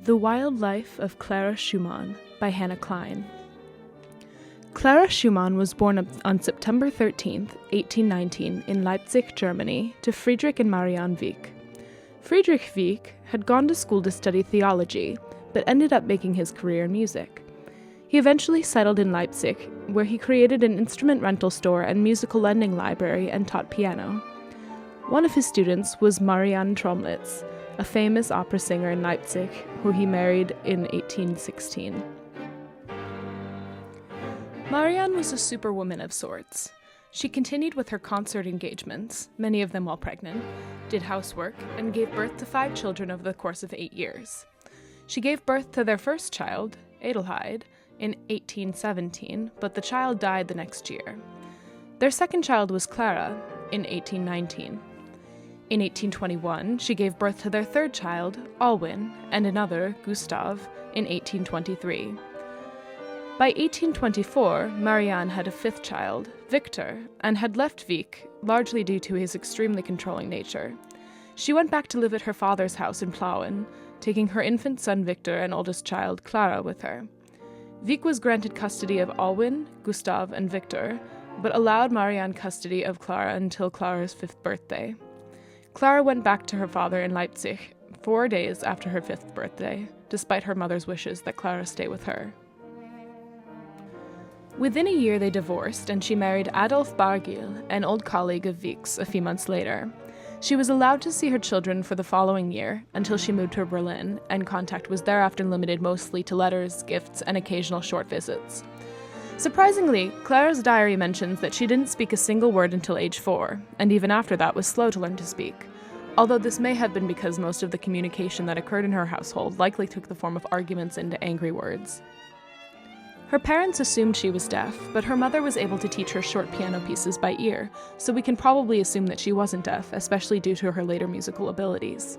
The Wild Life of Clara Schumann by Hannah Klein. Clara Schumann was born on September 13, 1819, in Leipzig, Germany, to Friedrich and Marianne Wieck. Friedrich Wieck had gone to school to study theology, but ended up making his career in music. He eventually settled in Leipzig, where he created an instrument rental store and musical lending library and taught piano. One of his students was Marianne Tromlitz, a famous opera singer in Leipzig, who he married in 1816. Marianne was a superwoman of sorts. She continued with her concert engagements, many of them while pregnant, did housework, and gave birth to 5 children over the course of 8 years. She gave birth to their first child, Adelheid, in 1817, but the child died the next year. Their second child was Clara, in 1819. In 1821, she gave birth to their third child, Alwyn, and another, Gustav, in 1823. By 1824, Marianne had a 5th child, Victor, and had left Wieck, largely due to his extremely controlling nature. She went back to live at her father's house in Plauen, taking her infant son Victor and oldest child, Clara, with her. Wieck was granted custody of Alwyn, Gustav, and Victor, but allowed Marianne custody of Clara until Clara's 5th birthday. Clara went back to her father in Leipzig 4 days after her 5th birthday, despite her mother's wishes that Clara stay with her. Within a year they divorced, and she married Adolf Bargil, an old colleague of Wieck's, a few months later. She was allowed to see her children for the following year, until she moved to Berlin, and contact was thereafter limited mostly to letters, gifts, and occasional short visits. Surprisingly, Clara's diary mentions that she didn't speak a single word until age 4, and even after that was slow to learn to speak, although this may have been because most of the communication that occurred in her household likely took the form of arguments into angry words. Her parents assumed she was deaf, but her mother was able to teach her short piano pieces by ear, so we can probably assume that she wasn't deaf, especially due to her later musical abilities.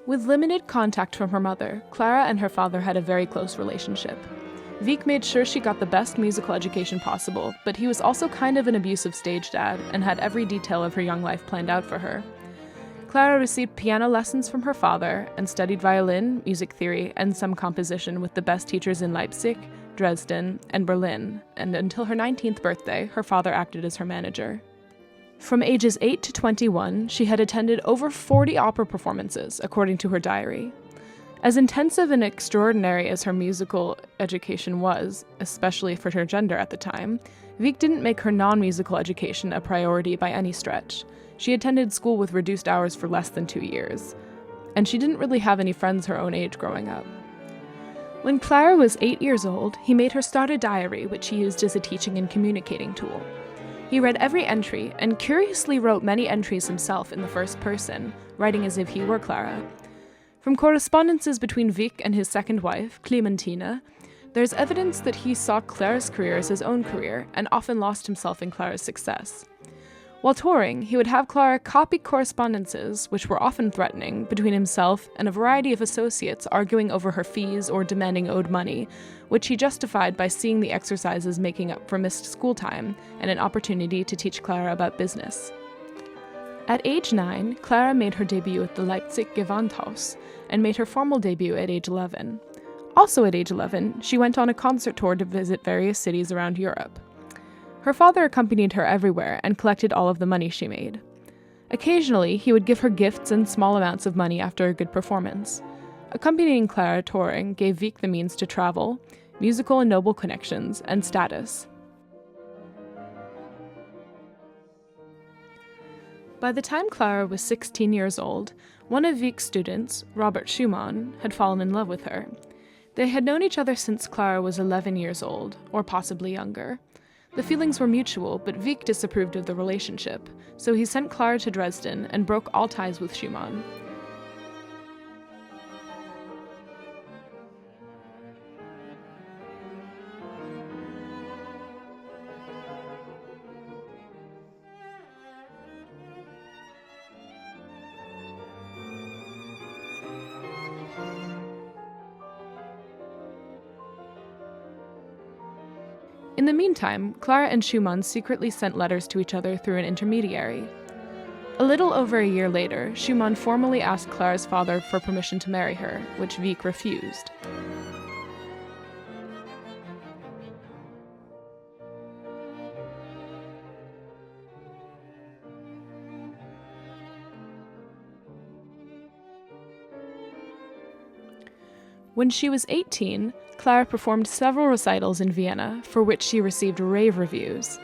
With limited contact from her mother, Clara and her father had a very close relationship. Wieck made sure she got the best musical education possible, but he was also kind of an abusive stage dad and had every detail of her young life planned out for her. Clara received piano lessons from her father and studied violin, music theory, and some composition with the best teachers in Leipzig, Dresden, and Berlin, and until her 19th birthday, her father acted as her manager. From ages 8 to 21, she had attended over 40 opera performances, according to her diary. As intensive and extraordinary as her musical education was, especially for her gender at the time, Wieck didn't make her non-musical education a priority by any stretch. She attended school with reduced hours for less than 2 years, and she didn't really have any friends her own age growing up. When Clara was 8 years old, he made her start a diary which he used as a teaching and communicating tool. He read every entry and curiously wrote many entries himself in the first person, writing as if he were Clara. From correspondences between Wieck and his second wife, Clementina, there's evidence that he saw Clara's career as his own career and often lost himself in Clara's success. While touring, he would have Clara copy correspondences, which were often threatening, between himself and a variety of associates arguing over her fees or demanding owed money, which he justified by seeing the exercises making up for missed school time and an opportunity to teach Clara about business. At age 9, Clara made her debut at the Leipzig Gewandhaus and made her formal debut at age 11. Also at age 11, she went on a concert tour to visit various cities around Europe. Her father accompanied her everywhere and collected all of the money she made. Occasionally, he would give her gifts and small amounts of money after a good performance. Accompanying Clara touring gave Wieck the means to travel, musical and noble connections, and status. By the time Clara was 16 years old, one of Wieck's students, Robert Schumann, had fallen in love with her. They had known each other since Clara was 11 years old, or possibly younger. The feelings were mutual, but Wieck disapproved of the relationship, so he sent Clara to Dresden and broke all ties with Schumann. In the meantime, Clara and Schumann secretly sent letters to each other through an intermediary. A little over a year later, Schumann formally asked Clara's father for permission to marry her, which Wieck refused. When she was 18, Clara performed several recitals in Vienna, for which she received rave reviews.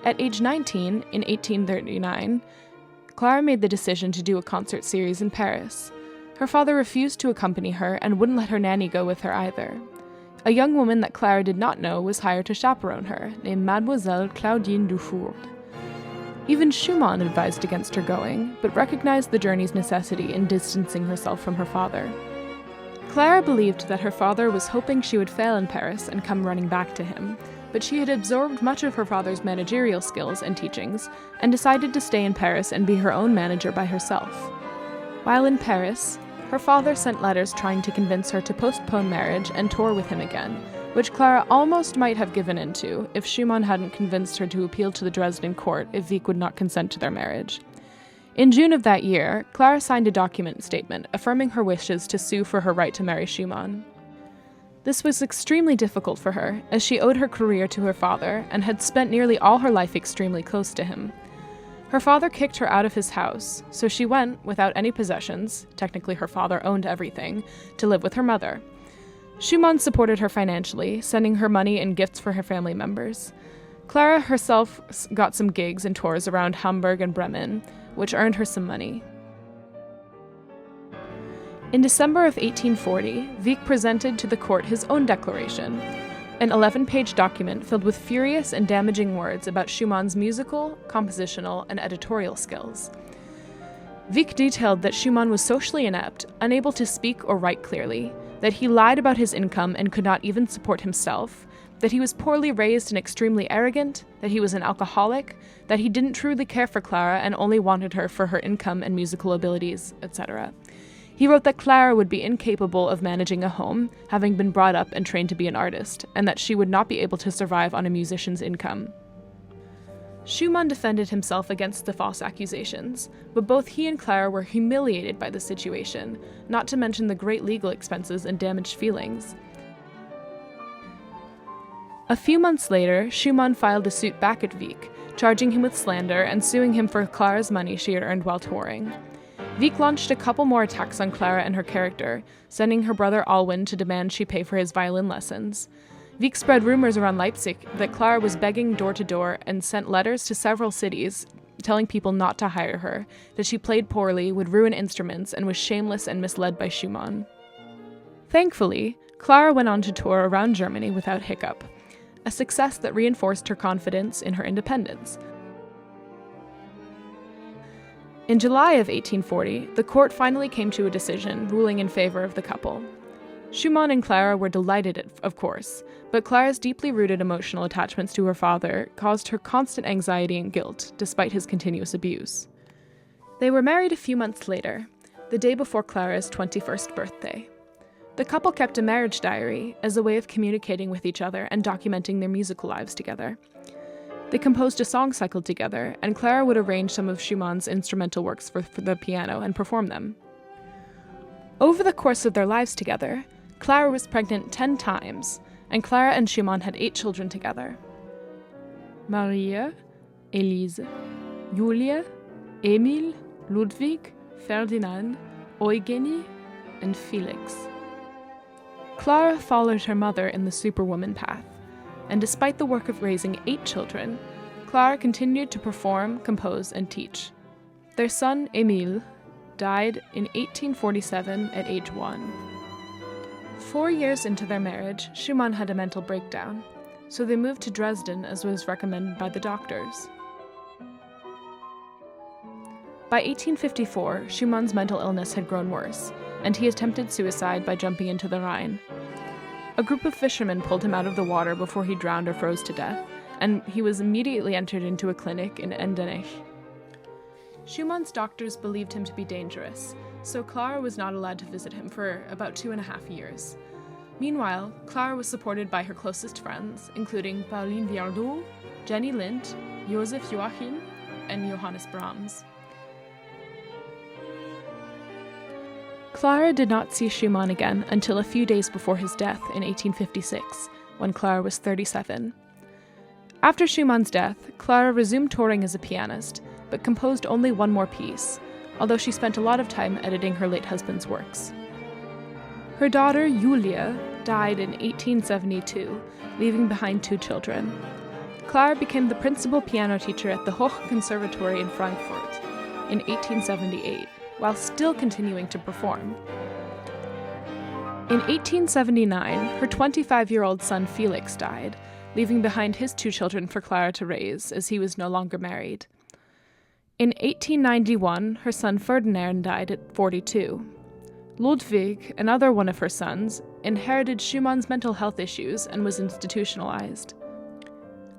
At age 19, in 1839, Clara made the decision to do a concert series in Paris. Her father refused to accompany her and wouldn't let her nanny go with her either. A young woman that Clara did not know was hired to chaperone her, named Mademoiselle Claudine Dufour. Even Schumann advised against her going, but recognized the journey's necessity in distancing herself from her father. Clara believed that her father was hoping she would fail in Paris and come running back to him, but she had absorbed much of her father's managerial skills and teachings and decided to stay in Paris and be her own manager by herself. While in Paris, her father sent letters trying to convince her to postpone marriage and tour with him again, which Clara almost might have given in to if Schumann hadn't convinced her to appeal to the Dresden court if Wieck would not consent to their marriage. In June of that year, Clara signed a document statement affirming her wishes to sue for her right to marry Schumann. This was extremely difficult for her, as she owed her career to her father and had spent nearly all her life extremely close to him. Her father kicked her out of his house, so she went, without any possessions, technically her father owned everything, to live with her mother. Schumann supported her financially, sending her money and gifts for her family members. Clara herself got some gigs and tours around Hamburg and Bremen, which earned her some money. In December of 1840, Wieck presented to the court his own declaration, an 11-page document filled with furious and damaging words about Schumann's musical, compositional, and editorial skills. Wieck detailed that Schumann was socially inept, unable to speak or write clearly, that he lied about his income and could not even support himself, that he was poorly raised and extremely arrogant, that he was an alcoholic, that he didn't truly care for Clara and only wanted her for her income and musical abilities, etc. He wrote that Clara would be incapable of managing a home, having been brought up and trained to be an artist, and that she would not be able to survive on a musician's income. Schumann defended himself against the false accusations, but both he and Clara were humiliated by the situation, not to mention the great legal expenses and damaged feelings. A few months later, Schumann filed a suit back at Wieck, charging him with slander and suing him for Clara's money she had earned while touring. Wieck launched a couple more attacks on Clara and her character, sending her brother Alwyn to demand she pay for his violin lessons. Wieck spread rumors around Leipzig that Clara was begging door to door and sent letters to several cities telling people not to hire her, that she played poorly, would ruin instruments, and was shameless and misled by Schumann. Thankfully, Clara went on to tour around Germany without hiccup, a success that reinforced her confidence in her independence. In July of 1840, the court finally came to a decision, ruling in favor of the couple. Schumann and Clara were delighted, of course, but Clara's deeply rooted emotional attachments to her father caused her constant anxiety and guilt, despite his continuous abuse. They were married a few months later, the day before Clara's 21st birthday. The couple kept a marriage diary as a way of communicating with each other and documenting their musical lives together. They composed a song cycle together, and Clara would arrange some of Schumann's instrumental works for the piano and perform them. Over the course of their lives together, Clara was pregnant 10 times, and Clara and Schumann had 8 children together. Maria, Elise, Julia, Emil, Ludwig, Ferdinand, Eugenie, and Felix. Clara followed her mother in the superwoman path, and despite the work of raising 8 children, Clara continued to perform, compose, and teach. Their son, Emil, died in 1847 at age 1. 4 years into their marriage, Schumann had a mental breakdown, so they moved to Dresden as was recommended by the doctors. By 1854, Schumann's mental illness had grown worse, and he attempted suicide by jumping into the Rhine. A group of fishermen pulled him out of the water before he drowned or froze to death, and he was immediately entered into a clinic in Endenich. Schumann's doctors believed him to be dangerous, so Clara was not allowed to visit him for about 2.5 years. Meanwhile, Clara was supported by her closest friends, including Pauline Viardot, Jenny Lind, Joseph Joachim, and Johannes Brahms. Clara did not see Schumann again until a few days before his death in 1856, when Clara was 37. After Schumann's death, Clara resumed touring as a pianist, but composed only one more piece, although she spent a lot of time editing her late husband's works. Her daughter, Julia, died in 1872, leaving behind 2 children. Clara became the principal piano teacher at the Hochkonservatorium in Frankfurt in 1878, while still continuing to perform. In 1879, her 25-year-old son Felix died, leaving behind his 2 children for Clara to raise, as he was no longer married. In 1891, her son Ferdinand died at 42. Ludwig, another one of her sons, inherited Schumann's mental health issues and was institutionalized.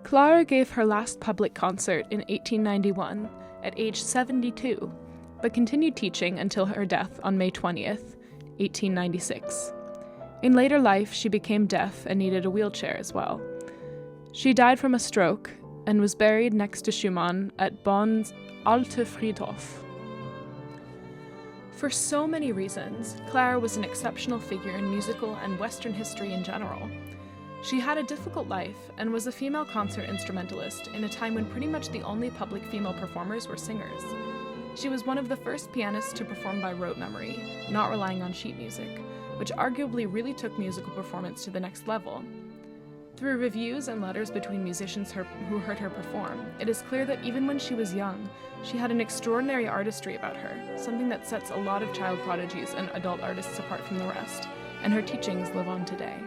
Clara gave her last public concert in 1891, at age 72, but continued teaching until her death on May 20th, 1896. In later life, she became deaf and needed a wheelchair as well. She died from a stroke and was buried next to Schumann at Bonn's Alte Friedhof. For so many reasons, Clara was an exceptional figure in musical and Western history in general. She had a difficult life and was a female concert instrumentalist in a time when pretty much the only public female performers were singers. She was one of the first pianists to perform by rote memory, not relying on sheet music, which arguably really took musical performance to the next level. Through reviews and letters between musicians who heard her perform, it is clear that even when she was young, she had an extraordinary artistry about her, something that sets a lot of child prodigies and adult artists apart from the rest, and her teachings live on today.